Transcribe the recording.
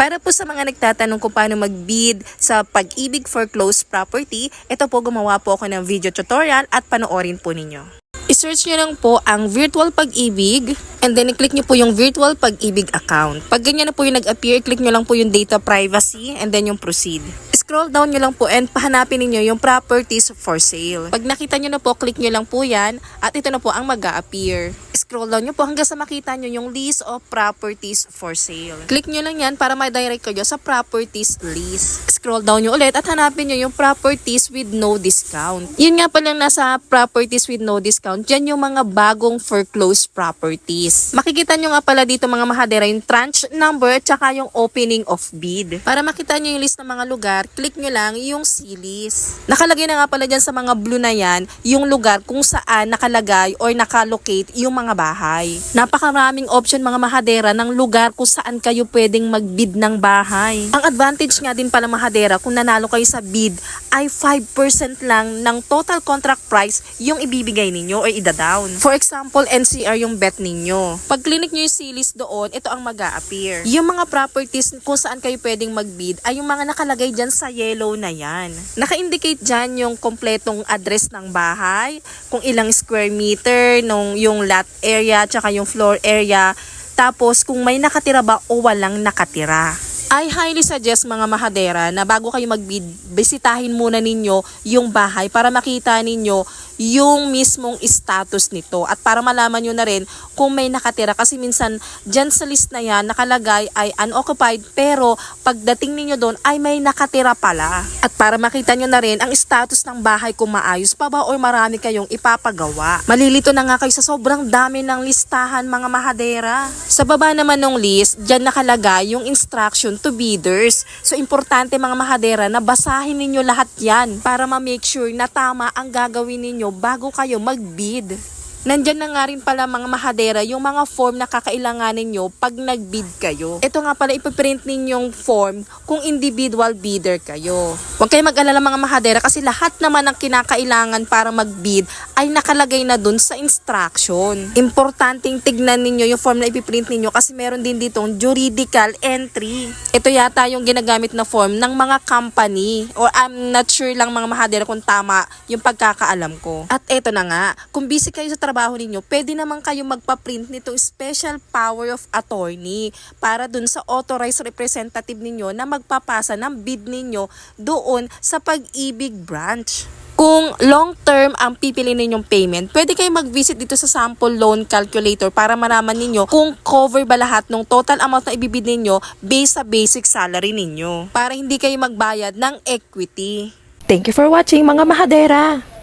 Para po sa mga nagtatanong kung paano mag-bid sa Pag-ibig Foreclosed Property, ito po gumawa po ako ng video tutorial at panoorin po ninyo. I-search nyo lang po ang Virtual Pag-ibig and then i-click nyo po yung Virtual Pag-ibig account. Pag ganyan na po yung nag-appear, click nyo lang po yung data privacy and then yung proceed. Scroll down nyo lang po and pahanapin ninyo yung properties for sale. Pag nakita nyo na po, click nyo lang po yan at ito na po ang mag-a-appear. Scroll down nyo po hanggang sa makita nyo yung list of properties for sale. Click nyo lang yan para ma-direct kayo sa properties list. Scroll down nyo ulit at hanapin nyo yung properties with no discount. Yun nga pala nasa properties with no discount, dyan yung mga bagong foreclosed properties. Makikita nyo nga pala dito mga mahadera yung tranche number at saka yung opening of bid. Para makita nyo yung list ng mga lugar, click nyo lang yung C-list. Nakalagay na nga pala dyan sa mga blue na yan, yung lugar kung saan nakalagay or nakalocate yung mga bahay. Napakaraming option mga mahadera ng lugar kung saan kayo pwedeng magbid ng bahay. Ang advantage nga din pala mahadera kung nanalo kayo sa bid ay 5% lang ng total contract price yung ibibigay ninyo o ida-down. For example, NCR yung bet ninyo. Pag click nyo yung C-list doon, ito ang mag-a-appear. Yung mga properties kung saan kayo pwedeng magbid ay yung mga nakalagay dyan sa yellow na yan. Naka-indicate dyan yung kompletong address ng bahay, kung ilang square meter, yung lot area, tsaka yung floor area, tapos kung may nakatira ba o walang nakatira. I highly suggest mga mahadera na bago kayo magbid, bisitahin muna ninyo yung bahay para makita ninyo yung mismong status nito at para malaman nyo na rin kung may nakatira kasi minsan dyan sa list na yan nakalagay ay unoccupied pero pagdating ninyo doon ay may nakatira pala. At para makita nyo na rin ang status ng bahay kung maayos pa ba o marami kayong ipapagawa. Malilito na nga kayo sa sobrang dami ng listahan mga mahadera. Sa baba naman ng list, dyan nakalagay yung instruction to bidders. So importante mga mahadera na basahin ninyo lahat yan para ma-make sure na tama ang gagawin ninyo bago kayo mag-bid. Nandyan na nga rin pala mga mahadera yung mga form na kakailanganin nyo pag nag-bid kayo. Ito nga pala ipiprint ninyong form kung individual bidder kayo. Huwag kayo mag-alala mga mahadera kasi lahat naman ng kinakailangan para mag-bid ay nakalagay na dun sa instruction. Importanteng tignan ninyo yung form na ipiprint ninyo kasi meron din ditong juridical entry. Ito yata yung ginagamit na form ng mga company or I'm not sure lang mga mahadera kung tama yung pagkakaalam ko. At eto na nga, kung busy kayo sa trabaho ninyo, pwede naman kayo magpa-print nitong special power of attorney para dun sa authorized representative ninyo na magpapasa ng bid ninyo doon sa Pag-ibig branch. Kung long term ang pipili ninyong payment, pwede kayo mag-visit dito sa sample loan calculator para malaman ninyo kung cover ba lahat ng total amount na ibibid ninyo based sa basic salary ninyo para hindi kayo magbayad ng equity. Thank you for watching mga mahadera!